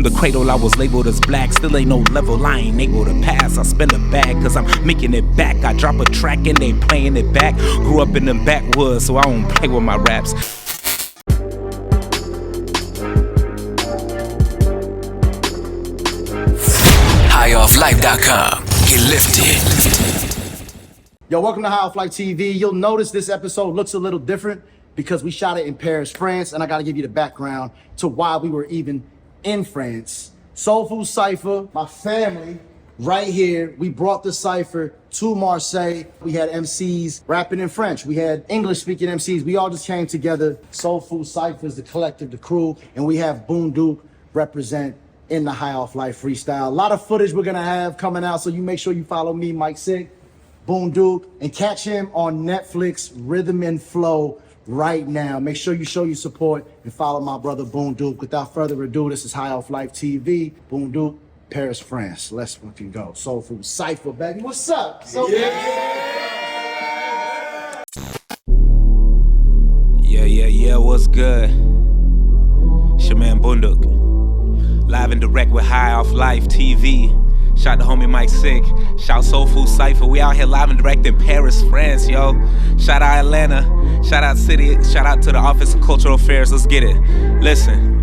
the cradle I was labeled as black. Still ain't no level I ain't able to pass. I spend a bag cause I'm making it back. I drop a track and they playing it back. Grew up in them backwoods so I don't play with my raps. Highofflife.com. Get lifted. Yo, welcome to High Off Life TV. You'll notice this episode looks a little different because we shot it in Paris, France, and I gotta give you the background to why we were even in France. Soul Food Cypher, my family, right here. We brought the cypher to Marseille. We had MCs rapping in French. We had English-speaking MCs. We all just came together. Soul Food Cypher is the collective, the crew, and we have Boond Duke represent in the High Off Life Freestyle. A lot of footage we're gonna have coming out, so you make sure you follow me, Mike Sick, Boond Duke, and catch him on Netflix, Rhythm and Flow, right now. Make sure you show your support and follow my brother Boond Duke. Without further ado, this is High Off Life TV. Boond Duke, Paris, France. Let's fucking go. Soul Food Cypher, baby. What's up? Yeah, what's good? It's your man Boond Duke. Live and direct with High Off Life TV. Shout to homie Mike Sick. Shout Soul Food Cypher. We out here live and direct in Paris, France, yo. Shout out Atlanta. Shout out City. Shout out to the Office of Cultural Affairs. Let's get it. Listen,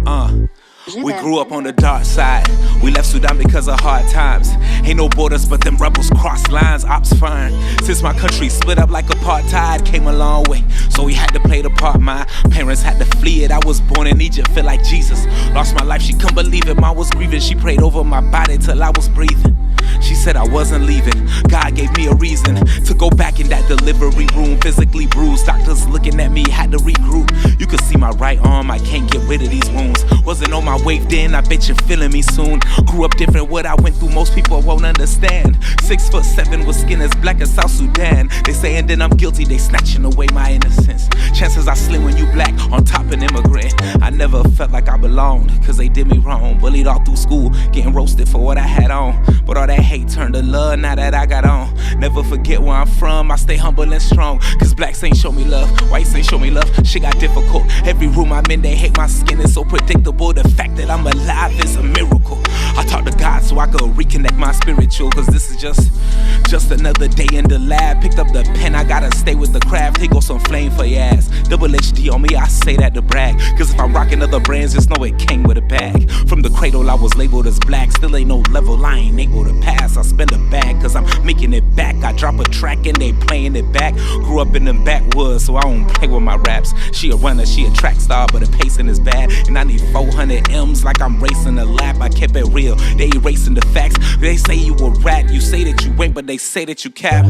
we grew up on the dark side. We left Sudan because of hard times. Ain't no borders, but them rebels cross lines. Ops fine. Since my country split up like apartheid, came a long way, so we had to play the part. My parents had to flee it. I was born in Egypt, feel like Jesus. Lost my life, she couldn't believe it. Mom was grieving, she prayed over my body till I was breathing. She said I wasn't leaving. God gave me a reason to go back in that delivery room, physically bruised. Doctors looking at me, had to regroup. You could see my right arm, I can't get rid of these wounds. Wasn't on my wave then, I bet you're feeling me soon. Grew up different, what I went through most people won't understand. 6'7" with skin as black as South Sudan. They saying that I'm guilty, they snatching away my innocence. Chances are slim when you black, on top an immigrant. I never felt like I belonged, cause they did me wrong. Bullied all through school, getting roasted for what I had on. But all that hate turned to love now that I got on. Never forget where I'm from, I stay humble and strong. Cause blacks ain't show me love, whites ain't show me love. Shit got difficult, every room I'm in they hate my skin. It's so predictable, the fact that I'm alive is a miracle. I talk to God so I could reconnect my spiritual. Cause this is just another day in the lab. Picked up the pen, I gotta stay with the craft. Here goes some flame for your ass. Double HD on me, I say that to brag. Cause if I'm rocking other brands, just know it came with a bag. From the cradle I was labeled as black. Still ain't no level I ain't able to pass. I spend a bag cause I'm making it back. I drop a track and they playing it back. Grew up in them backwoods so I don't play with my raps. She a runner, she a track star, but her pacing is bad. And I need 400 M's like I'm racing a lap. I kept it real, they erasing the facts. They say you a rat, you say that you ain't, but they say that you cap.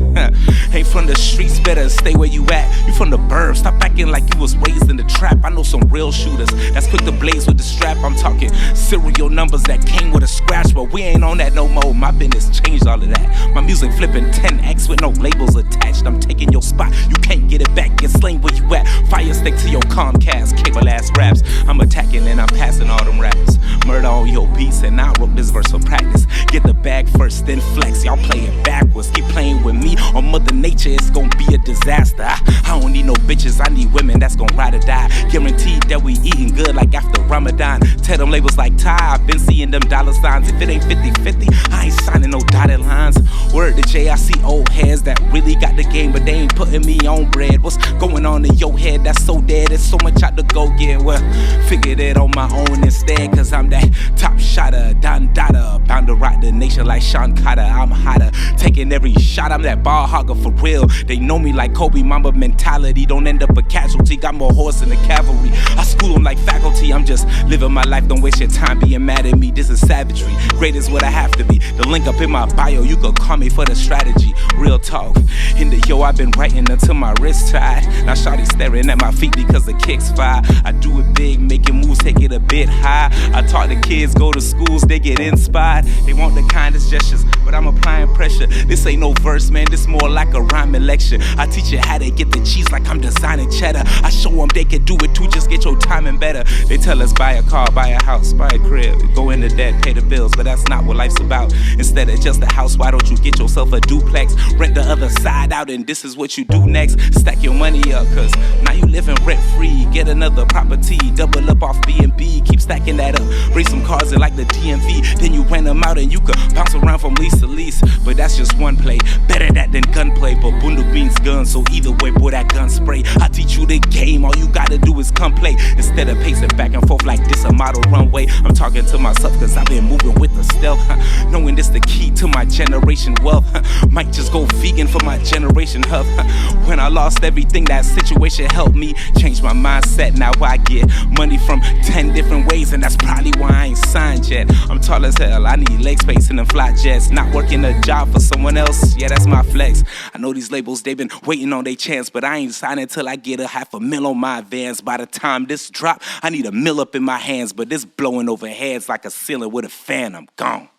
Ain't from the streets, better stay where you at. You from the burbs, stop acting like you was raised in the trap. I know some real shooters that's quick to blaze with the strap. I'm talking serial numbers that came with a scratch, but we ain't on that no more. My business changed all of that. My music flipping 10x with no labels attached. I'm taking your spot, you can't get it back. Get slain where you at. Fire stick to your Comcast, cable ass raps. I'm attacking and I'm passing all them rappers. Murder on your beats and I wrote this verse for practice. Get the bag first, then flex. Y'all play it backwards. Keep playing with me on Mother Nature, it's gonna be a disaster. I don't need no bitches, I need women that's gonna ride or die. Guaranteed that we eating good like after Ramadan. Tell them labels like Ty, I've been seeing them dollar signs. If it ain't 50-50, I ain't signing no dotted lines. Word to J, I see old heads that really got the game, but they ain't putting me on bread. What's going on in your head that's so dead? There's so much out to go get. Well, figured it on my own instead, cause I'm that top shotter, Don Dada. Bound to rock the nation like Sean Carter. I'm hotter, taking every shot, I'm that ball hogger for real. They know me like Kobe, Mamba mentality. Don't end up a casualty, got more horse than the cavalry. I school them like faculty, I'm just living my life. Don't waste your time being mad at me, this is savagery. Great is what I have to be. The link up in my bio, you could call me for the strategy. Real talk, in the yo, I've been writing until my wrist tied. Now shawty staring at my feet because the kicks fire. I do it big, making moves, take it a bit high. I talk to kids, go to schools, they get inspired. They want the kindest gestures, but but I'm applying pressure. This ain't no verse, man, this more like a rhyming lecture. I teach you how to get the cheese like I'm designing cheddar. I show them they can do it too, just get your timing better. They tell us buy a car, buy a house, buy a crib, go into debt, pay the bills, but that's not what life's about. Instead of just a house, why don't you get yourself a duplex? Rent the other side out and this is what you do next. Stack your money up, cause now you living rent free. Get another property, double up off B&B, keep stacking that up. Bring some cars in like the DMV, then you rent them out and you could bounce around from lease to lease. But that's just one play, better that than gunplay. But Boond Duke means gun, so either way, boy, that gun spray. I teach you the game, all you gotta do is come play. Instead of pacing back and forth like this a model runway, I'm talking to myself cause I've been moving with the stealth. Knowing this the key to my generation wealth. Might just go vegan for my generation health. When I lost everything, that situation helped me change my mindset. Now I get money from 10 different ways, and that's probably why I ain't signed yet. I'm tall as hell, I need leg space in them fly jets. Not working a job for someone else, yeah, that's my flex. I know these labels, they been waiting on their chance, but I ain't signing till I get $500,000 on my advance. By the time this drop, I need $1 million up in my hands, but this blowing over heads like a ceiling with a fan, I'm gone.